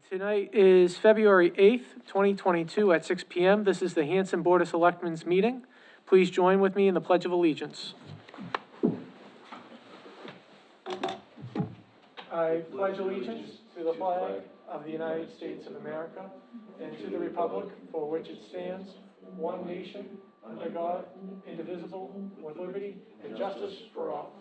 Tonight is February 8th, 2022 at 6 p.m. This is the Hanson Board of Selectmen's meeting. Please join with me in the Pledge of Allegiance. I pledge allegiance to the flag of the United States of America and to the republic for which it stands, one nation, under God, indivisible, with liberty and justice for all.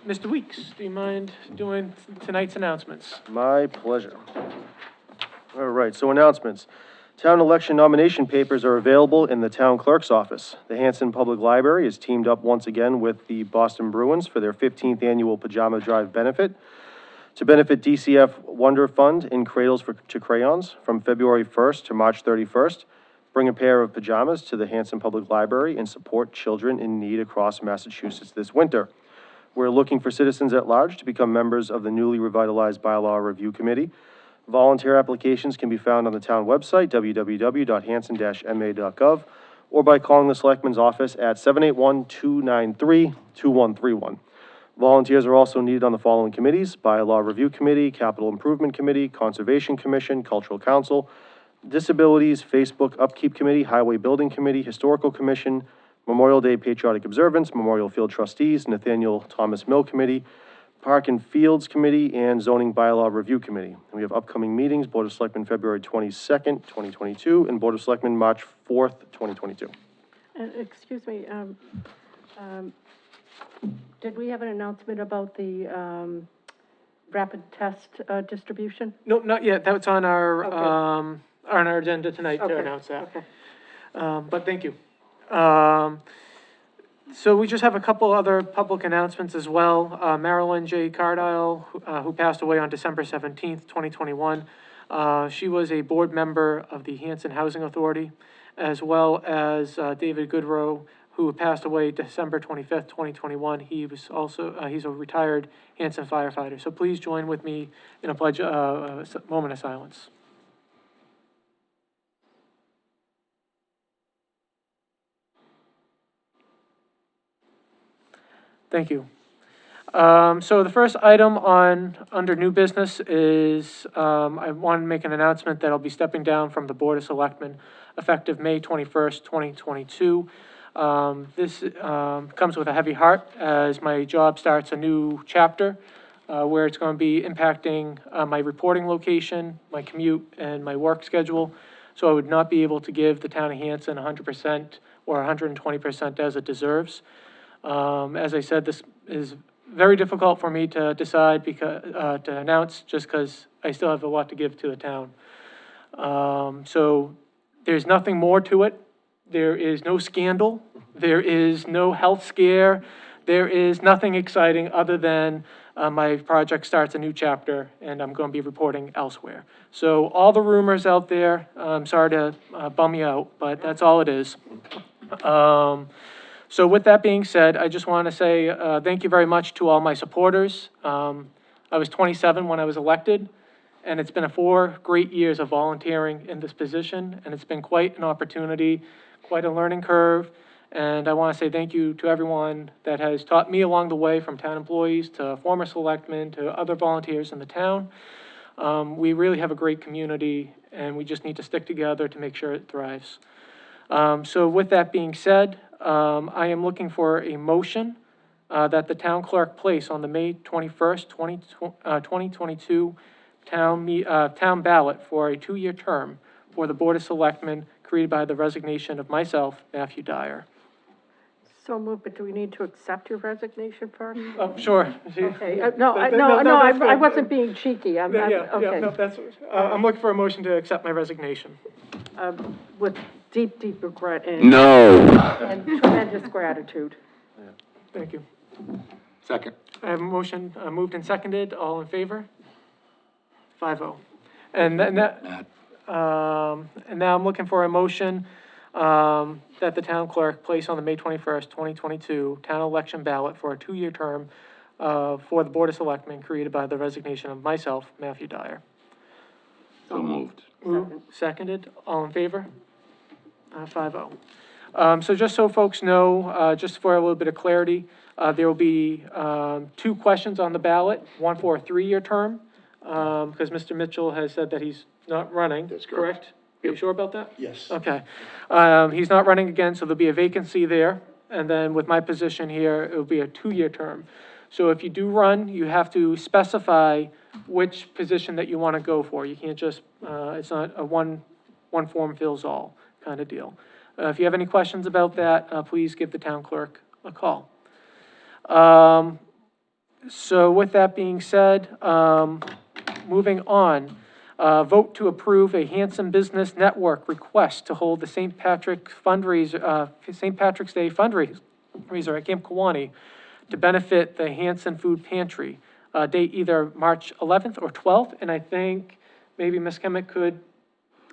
Mr. Weeks, do you mind doing tonight's announcements? My pleasure. All right, so announcements. Town election nomination papers are available in the town clerk's office. The Hanson Public Library is teamed up once again with the Boston Bruins for their 15th annual Pajama Drive benefit to benefit DCF Wonder Fund in Cradles to Crayons from February 1st to March 31st. Bring a pair of pajamas to the Hanson Public Library and support children in need across Massachusetts this winter. We're looking for citizens at large to become members of the newly revitalized Bylaw Review Committee. Volunteer applications can be found on the town website, www.hanson-ma.gov, or by calling the Selectmen's office at 781-293-2131. Volunteers are also needed on the following committees: Bylaw Review Committee, Capital Improvement Committee, Conservation Commission, Cultural Council, Disabilities, Facebook Upkeep Committee, Highway Building Committee, Historical Commission, Memorial Day Patriotic Observance, Memorial Field Trustees, Nathaniel Thomas Mill Committee, Park and Fields Committee, and Zoning Bylaw Review Committee. And we have upcoming meetings: Board of Selectmen February 22nd, 2022, and Board of Selectmen March 4th, 2022. Excuse me, did we have an announcement about the rapid test distribution? No, not yet. That's on our, Okay. on our agenda tonight to Okay, announce that. okay. But thank you. So we just have a couple other public announcements as well. Marilyn J. Cardile, who passed away on December 17th, 2021. She was a board member of the Hanson Housing Authority, as well as David Goodrow, who passed away December 25th, 2021. He was also, he's a retired Hanson firefighter. So please join with me in a pledge, moment of silence. Thank you. So the first item under new business is, I want to make an announcement that I'll be stepping down from the Board of Selectmen effective May 21st, 2022. This comes with a heavy heart as my job starts a new chapter where it's going to be impacting my reporting location, my commute, and my work schedule. So I would not be able to give the town of Hanson 100% or 120% as it deserves. As I said, this is very difficult for me to decide because, to announce, just because I still have a lot to give to the town. So there's nothing more to it. There is no scandal. There is no health scare. There is nothing exciting other than my project starts a new chapter and I'm going to be reporting elsewhere. So all the rumors out there, I'm sorry to bum you out, but that's all it is. So with that being said, I just want to say thank you very much to all my supporters. I was 27 when I was elected, and it's been 4 great years of volunteering in this position, and it's been quite an opportunity, quite a learning curve, and I want to say thank you to everyone that has taught me along the way, from town employees to former selectmen to other volunteers in the town. We really have a great community, and we just need to stick together to make sure it thrives. So with that being said, I am looking for a motion that the town clerk place on the May 21st, 2022 town ballot for a 2-year term for the Board of Selectmen created by the resignation of myself, Matthew Dyer. So moved, but do we need to accept your resignation first? Oh, sure. Okay, that's I good. wasn't being cheeky. Okay. No, that's, I'm looking for a motion to accept my resignation. With deep, deep regret and tremendous gratitude. Thank you. Second. I have a motion moved and seconded. All in favor? 5-0. And now I'm looking for a motion that the town clerk place on the May 21st, 2022 town election ballot for a 2-year term for the Board of Selectmen created by the resignation of myself, Matthew Dyer. So moved. Seconded. All in favor? 5-0. So just so folks know, just for a little bit of clarity, there will be 2 questions on the ballot, one for a 3-year term, because Mr. Mitchell has said that he's not running. That's correct. Are you sure about that? Yes. Okay. He's not running again, so there'll be a vacancy there. And then with my position here, it'll be a 2-year term. So if you do run, you have to specify which position that you want to go for. You can't just, it's not a one form fills all kind of deal. If you have any questions about that, please give the town clerk a call. So with that being said, moving on, vote to approve a Hanson Business Network request to hold the St. Patrick's Day fundraiser at Camp Kawani to benefit the Hanson Food Pantry, date either March 11th or 12th, and I think maybe Ms. Kemick could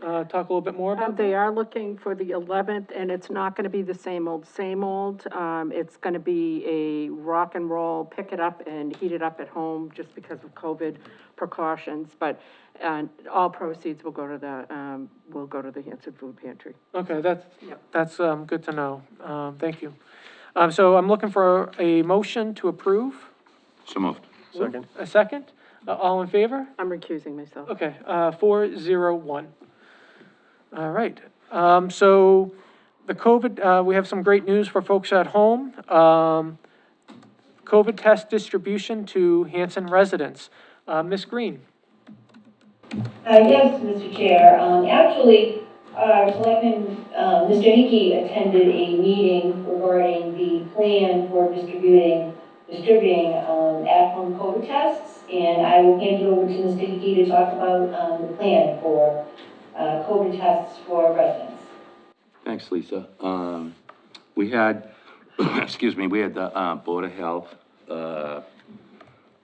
talk a little bit more about that. They are looking for the 11th, and it's not gonna be the same old, same old. It's gonna be a rock and roll, pick it up and heat it up at home just because of COVID precautions, but, all proceeds will go to the Hanson Food Pantry. Okay, that's good to know. Thank you. So I'm looking for a motion to approve. So moved. Second? A second? All in favor? I'm recusing myself. Okay, 4-0-1. All right, so the COVID, we have some great news for folks at home. COVID test distribution to Hanson residents. Ms. Green? Yes, Mr. Chair. Actually, our Selectman, Mr. Hickey attended a meeting regarding the plan for distributing at-home COVID tests, and I will hand it over to Mr. Hickey to talk about the plan for COVID tests for residents. Thanks, Lisa. We had, excuse me, we had the Board of Health,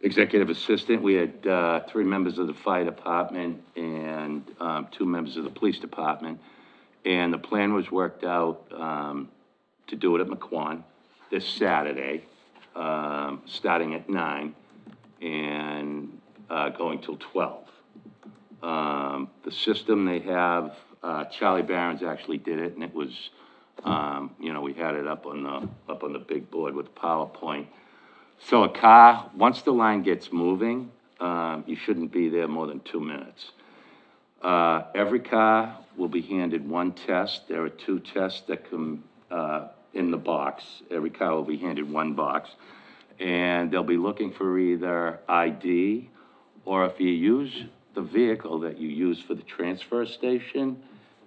executive assistant. We had 3 members of the fire department and 2 members of the police department. And the plan was worked out to do it at McQuon this Saturday, starting at 9 and going till 12. The system they have, Charlie Barron's actually did it, and it was, you know, we had it up on the big board with PowerPoint. So a car, once the line gets moving, you shouldn't be there more than 2 minutes. Every car will be handed 1 test. There are 2 tests that come in the box. Every car will be handed 1 box. And they'll be looking for either ID, or if you use the vehicle that you use for the transfer station,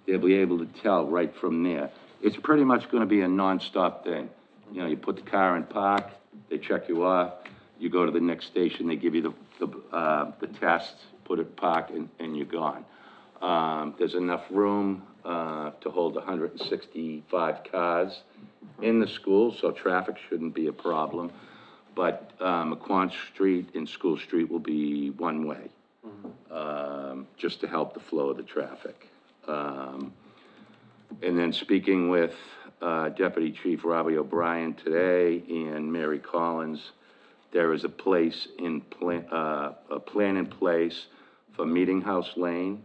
they'll be able to tell right from there. It's pretty much gonna be a nonstop thing. You know, you put the car in park, they check you off, you go to the next station, they give you the test, put it in park, and you're gone. There's enough room to hold 165 cars in the school, so traffic shouldn't be a problem. But McQuon Street and School Street will be one way, just to help the flow of the traffic. And then speaking with Deputy Chief Robbie O'Brien today and Mary Collins, there is a plan in place for Meeting House Lane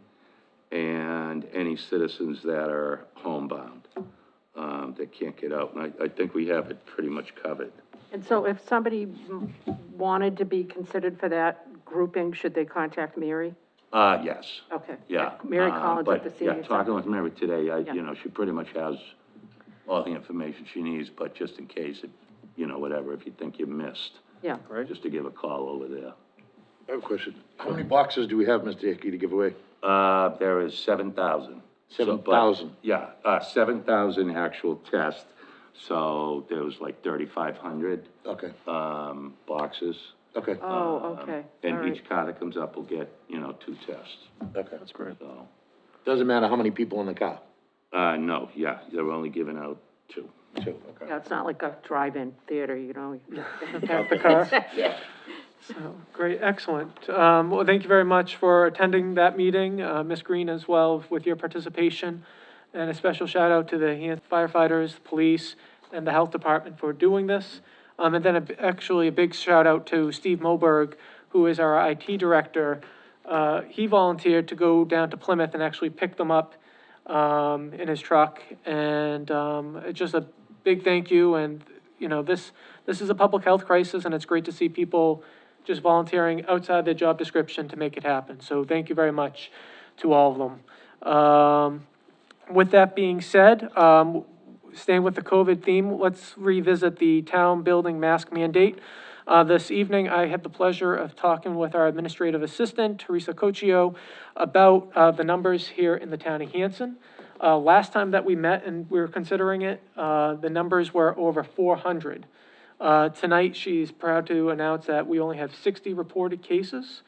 and any citizens that are homebound that can't get out. And I think we have it pretty much covered. And so if somebody wanted to be considered for that grouping, should they contact Mary? Yes. Okay. Yeah. Mary Collins at the But, senior yeah, center. talking with Mary today, Yeah. you know, she pretty much has all the information she needs, but just in case, you know, whatever, if you think you missed, Yeah. Right? just to give a call over there. I have a question. How many boxes do we have, Mr. Hickey, to give away? There is 7,000. 7,000? Yeah, 7,000 actual tests, so there was like 3,500, Okay, boxes. okay, Oh, okay. All And right. each car that comes up will get, you know, 2 tests, okay. That's great. so. Doesn't matter how many people in the car? No, yeah, they're only giving out 2. 2, okay. Yeah, it's not like a drive-in theater, you know? Park the car. Yeah. So, great, excellent. Well, thank you very much for attending that meeting, Ms. Green as well, with your participation. And a special shout out to the firefighters, police, and the health department for doing this. And then actually a big shout out to Steve Moberg, who is our IT director. He volunteered to go down to Plymouth and actually pick them up in his truck. And, it's just a big thank you. And, you know, this is a public health crisis, and it's great to see people just volunteering outside their job description to make it happen. So thank you very much to all of them. With that being said, staying with the COVID theme, let's revisit the town building mask mandate. This evening, I had the pleasure of talking with our administrative assistant, Teresa Cochio, about the numbers here in the town of Hanson. Last time that we met and we were considering it, the numbers were over 400. Tonight, she's proud to announce that we only have 60 reported cases,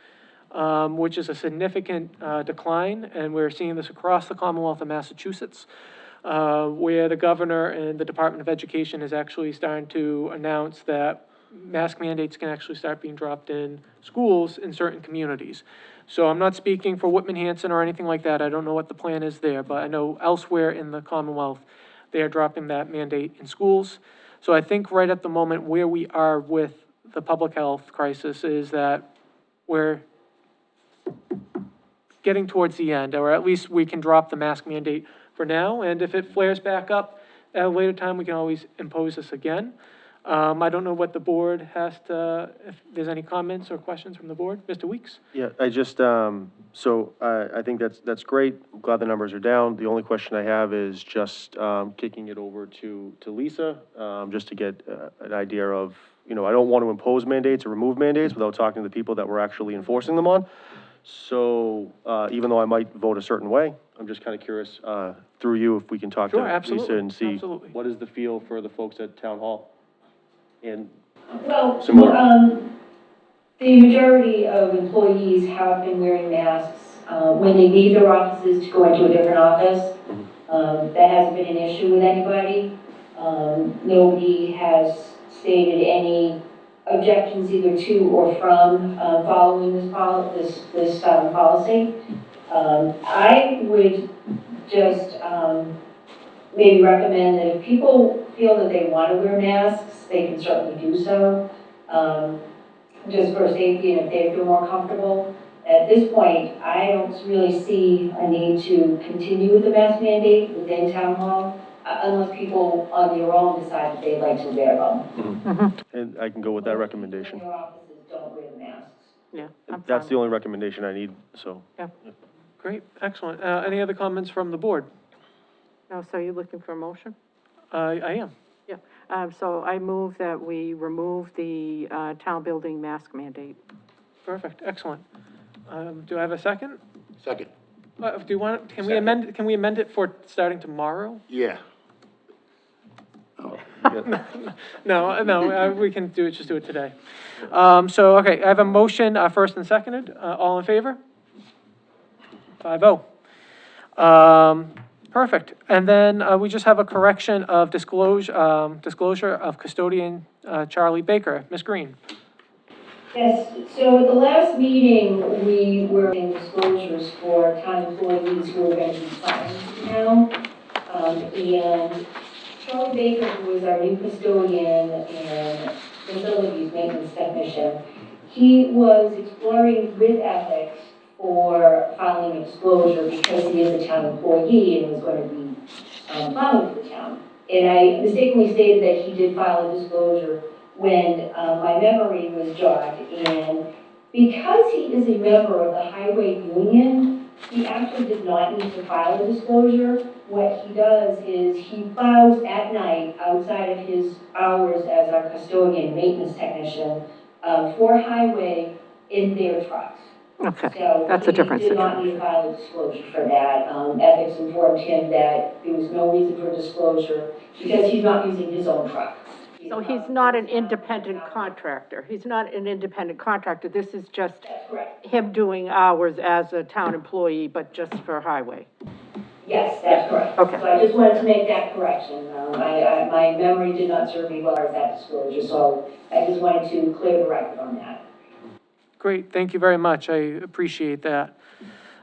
which is a significant decline, and we're seeing this across the Commonwealth of Massachusetts, where the governor and the Department of Education is actually starting to announce that mask mandates can actually start being dropped in schools in certain communities. So I'm not speaking for Whitman Hanson or anything like that. I don't know what the plan is there, but I know elsewhere in the Commonwealth, they are dropping that mandate in schools. So I think right at the moment where we are with the public health crisis is that we're getting towards the end, or at least we can drop the mask mandate for now. And if it flares back up at a later time, we can always impose this again. I don't know what the board has to, if there's any comments or questions from the board. Mr. Weeks? Yeah, I just, I think that's great. I'm glad the numbers are down. The only question I have is just, kicking it over to Lisa, just to get, an idea of, you know, I don't want to impose mandates or remove mandates without talking to the people that we're actually enforcing them on. So, even though I might vote a certain way, I'm just kind of curious, through you, if we can talk to Sure, Lisa absolutely, and see absolutely. what is the feel for the folks at Town Hall? And Well, Some more. the majority of employees have been wearing masks when they leave their offices to go into a different office. That hasn't been an issue with anybody. Nobody has stated any objections either to or from following this policy. I would just maybe recommend that if people feel that they want to wear masks, they can certainly do so, just for safety and if they feel more comfortable. At this point, I don't really see a need to continue with the mask mandate within town hall, unless people on their own decide that they'd like to wear them. And I can go with that recommendation. Their offices don't wear the masks. Yeah, I'm That's fine the only recommendation I need, so. Great, excellent. Any other comments from the board? No, so you're looking for a motion? I am. Yeah, so I move that we remove the, town building mask mandate. Perfect, excellent. Do I have a second? Second. Do you want, can we amend it for starting tomorrow? Yeah. No, we can just do it today. So, okay, I have a motion, first and seconded. All in favor? 5-0. Perfect. And then, we just have a correction of disclosure of custodian, Charlie Baker. Ms. Green? Yes, so at the last meeting, we were in disclosures for town employees who are going to be fined now. And Charlie Baker, who is our new custodian and facilities maintenance technician, he was exploring with ethics for filing a disclosure because he is a town employee and was going to be filing for the town. And I mistakenly stated that he did file a disclosure when my memory was jogged. And because he is a member of the highway union, he actually did not need to file a disclosure. What he does is he plows at night outside of his hours as our custodian maintenance technician for highway in their trucks. Okay, So that's a different he did not need to situation. file a disclosure for that. Ethics informed him that there was no reason for disclosure because he's not using his own truck. So he's not an independent contractor. He's not an independent contractor. This is just That's correct. him doing hours as a town employee, but just for highway. Yes, that's correct. Okay. So I just wanted to make that correction. My memory did not serve me well as that disclosure, so I just wanted to clear the record on that. Great, thank you very much. I appreciate that.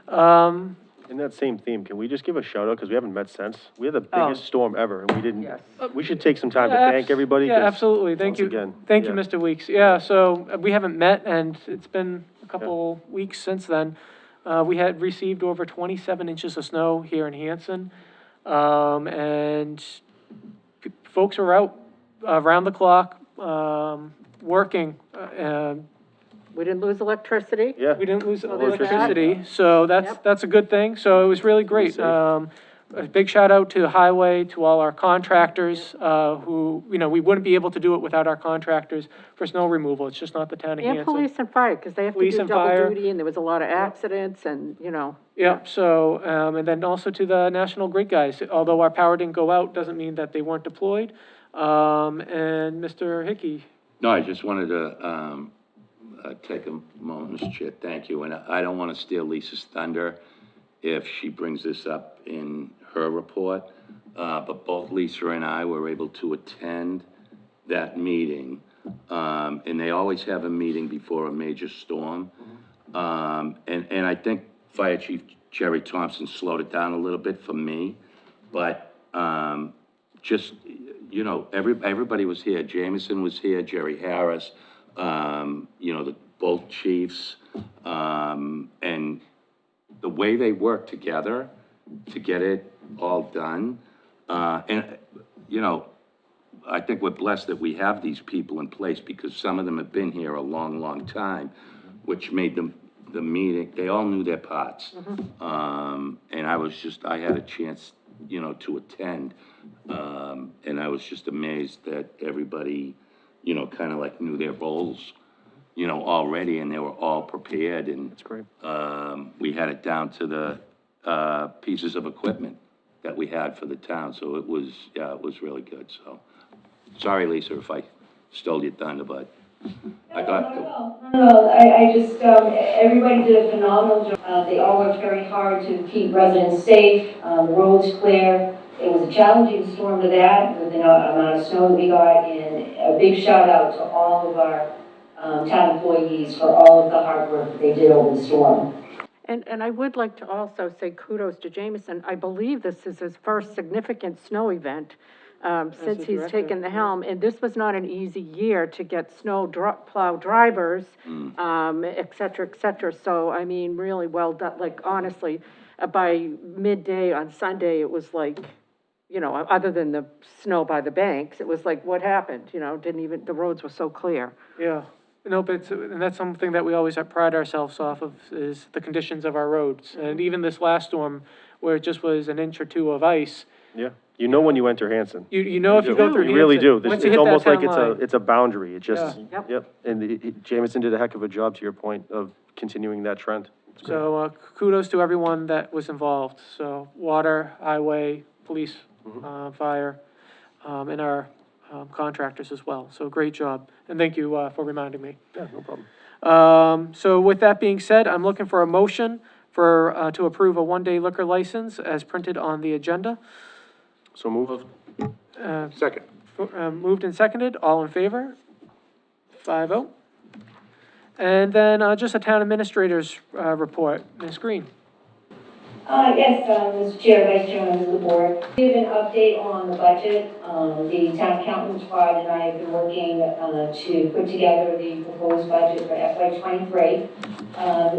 In that same theme, can we just give a shout out, because we haven't met since? We had the Oh. biggest storm ever, and we didn't, Yes. we should take some time to Yeah, thank everybody. Yeah, 'cause absolutely. Thank once you. again, Thank you, yeah. Mr. Weeks. Yeah, so we haven't met, and it's been a couple weeks since then. We had received over 27 inches of snow here in Hanson. And folks were out around the clock, working. We didn't lose electricity. Yeah. We didn't lose there's that. electricity, so Yep. that's a good thing. So it was really great. safe. A big shout out to Highway, to all our contractors, who, we wouldn't be able to do it without our contractors for snow removal. It's just not the town of And Hanson. police and fire, because they have to Police do and double fire. duty, and there was a lot of accidents, and, Yep, so, and then also to the National Grid guys, although our power didn't go out, doesn't mean that they weren't deployed. And Mr. Hickey, No, I just wanted to, take a moment, Mr. Chair, thank you, and I don't want to steal Lisa's thunder if she brings this up in her report, but both Lisa and I were able to attend that meeting, and they always have a meeting before a major storm. And I think Fire Chief Jerry Thompson slowed it down a little bit for me, but, just, everybody was here. Jameson was here, Jerry Harris, both chiefs, and the way they work together to get it all done. And I think we're blessed that we have these people in place because some of them have been here a long, long time, which made the meeting, they all knew their parts. And I had a chance, to attend. And I was just amazed that everybody, kind of like knew their roles, already, and they were all prepared, and That's great. we had it down to the pieces of equipment that we had for the town, so it was really good, so. Sorry, Lisa, if I stole your thunder, but I got. No, I just, everybody did a phenomenal job. They all worked very hard to keep residents safe, the roads clear. It was a challenging storm to that, with the amount of snow that we got, and a big shout out to all of our town employees for all of the hard work that they did over the storm. And I would like to also say kudos to Jameson. I believe this is his first significant snow event, since the he's director, taken the helm. And this was not an easy year to get snow plow drivers, et cetera, et cetera. So, I mean, really well done. Like, honestly, by midday on Sunday, it was like, other than the snow by the banks, it was like, what happened? The roads were so clear. yeah. No, but and that's something that we always pride ourselves off of, is the conditions of our roads. And even this last storm, where it just was an inch or two of ice, Yeah. You know when you enter Hanson. you know if you go through You really Hanson, do. This- once you It's hit that almost like town line. it's a boundary. It just, Yeah. Yep. yep. And Jameson did a heck of a job, to your point, of continuing that trend. It's great. So kudos to everyone that was involved. So water, highway, police, fire, and our contractors as well. So great job. And thank you for reminding me. Yeah, no problem. So with that being said, I'm looking for a motion to approve a one-day liquor license as printed on the agenda. So move. Second. Moved and seconded, all in favor? 5-0. And then just a town administrator's report. Ms. Green. Yes, Mr. Chair, Vice Chairman of the board. Give an update on the budget. The town accountant squad and I have been working to put together the proposed budget for FY '23.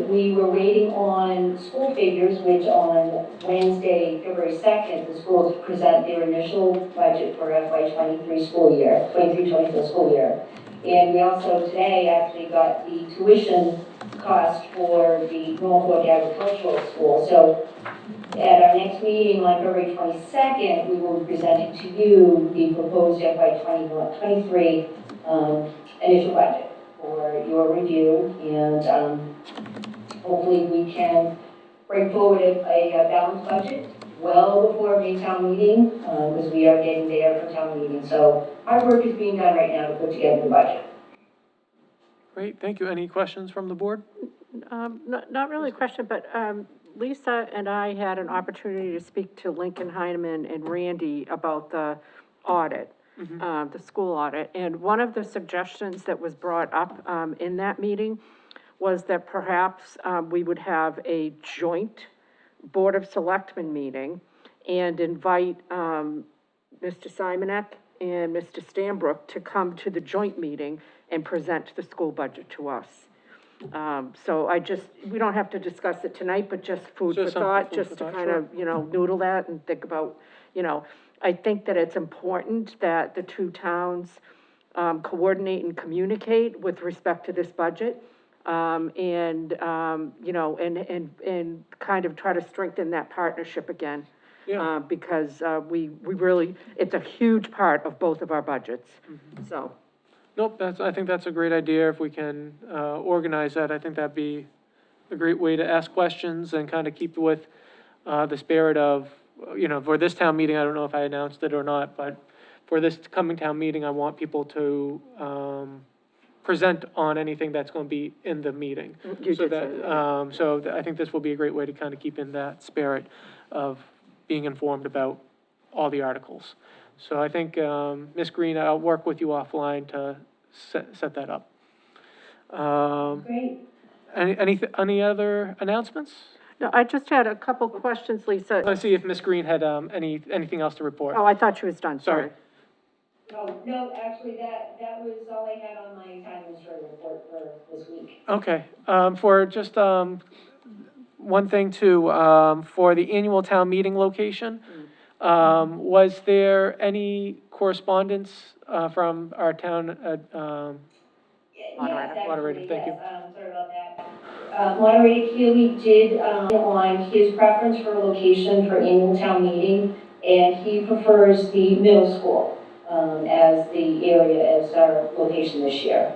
We were waiting on school figures, which on Wednesday, February 2nd, the schools present their initial budget for FY '23 school year, 23-24 school year. And we also today actually got the tuition cost for the Norfolk Agricultural School. So at our next meeting on February 22nd, we will be presenting to you the proposed FY '23 initial budget for your review, and hopefully we can bring forward a balanced budget well before May town meeting, because we are getting there for town meeting. So hard work is being done right now to put together the budget. Great, thank you. Any questions from the board? Not really a question, but Lisa and I had an opportunity to speak to Lincoln Heineman and Randy about the audit, the school audit. And one of the suggestions that was brought up in that meeting was that perhaps we would have a joint Board of Selectmen meeting and invite Mr. Simonek and Mr. Stanbrook to come to the joint meeting and present the school budget to us. So we don't have to discuss it tonight, but just food for Just some thought, food for just to thought, kind of, noodle that and think about, I think that it's important that the two towns, coordinate and communicate with respect to this budget. And kind of try to strengthen that partnership again. Yeah. Because, we really, it's a huge part of both of our budgets, so. Nope, I think that's a great idea. If we can, organize that, I think that'd be a great way to ask questions and kind of keep with, the spirit of, for this town meeting, I don't know if I announced it or not, but for this coming town meeting, I want people to, present on anything that's going to be in the meeting. You So did say that, that. I think this will be a great way to kind of keep in that spirit of being informed about all the articles. So I think, Ms. Green, I'll work with you offline to set that up. Great. Any other announcements? No, I just had a couple questions, Lisa. Let's see if Ms. Green had, anything else to report. Oh, I thought she was done, sorry. Sorry. Oh, no, actually, that was all I had on my town administrator report for this week. Okay, for just, one thing too, for the annual town meeting location, was there any correspondence, from our town, Yes, moderator, actually, thank you. yes, sorry about that. Moderator Keely did, on his preference for location for annual town meeting, and he prefers the middle school, as the area, as our location this year.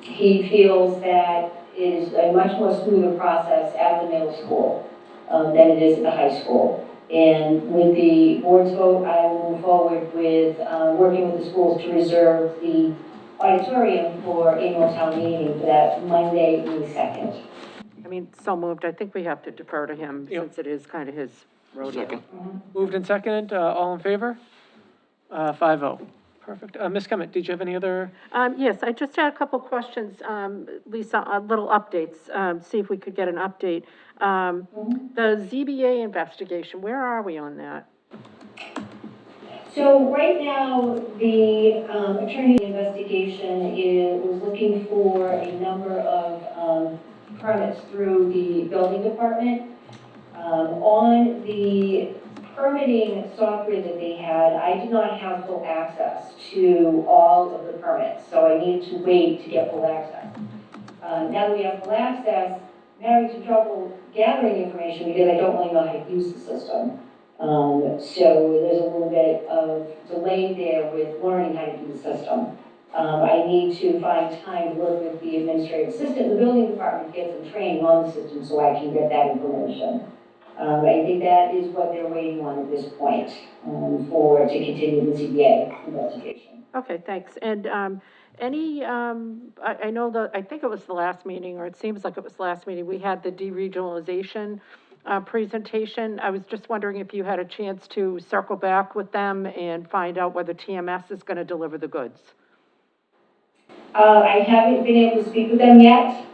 He feels that it is a much more smoother process at the middle school, than it is at the high school. And with the board's vote, I will move forward with, working with the schools to reserve the auditorium for annual town meeting for that Monday, May 2nd. I mean, so moved, I think we have to defer to him, Yep. since it is kind of his rodeo. Second. Moved and seconded, all in favor? 5-0. Perfect. Ms. Kemet, did you have any other? Yes, I just had a couple questions, Lisa, little updates, see if we could get an update. The ZBA investigation, where are we on that? So right now, the attorney investigation was looking for a number of permits through the building department. On the permitting software that they had, I did not have full access to all of the permits, so I needed to wait to get full access. Now that we have full access, I'm having some trouble gathering information because I don't really know how to use the system. So there's a little bit of delay there with learning how to do the system. I need to find time to work with the administrative assistant in the building department to get some training on the system so I can get that information. I think that is what they're waiting on at this point, to continue the ZBA investigation. Okay, thanks, and, I know I think it was the last meeting, or it seems like it was the last meeting, we had the deregionalization, presentation. I was just wondering if you had a chance to circle back with them and find out whether TMS is gonna deliver the goods. I haven't been able to speak with them yet.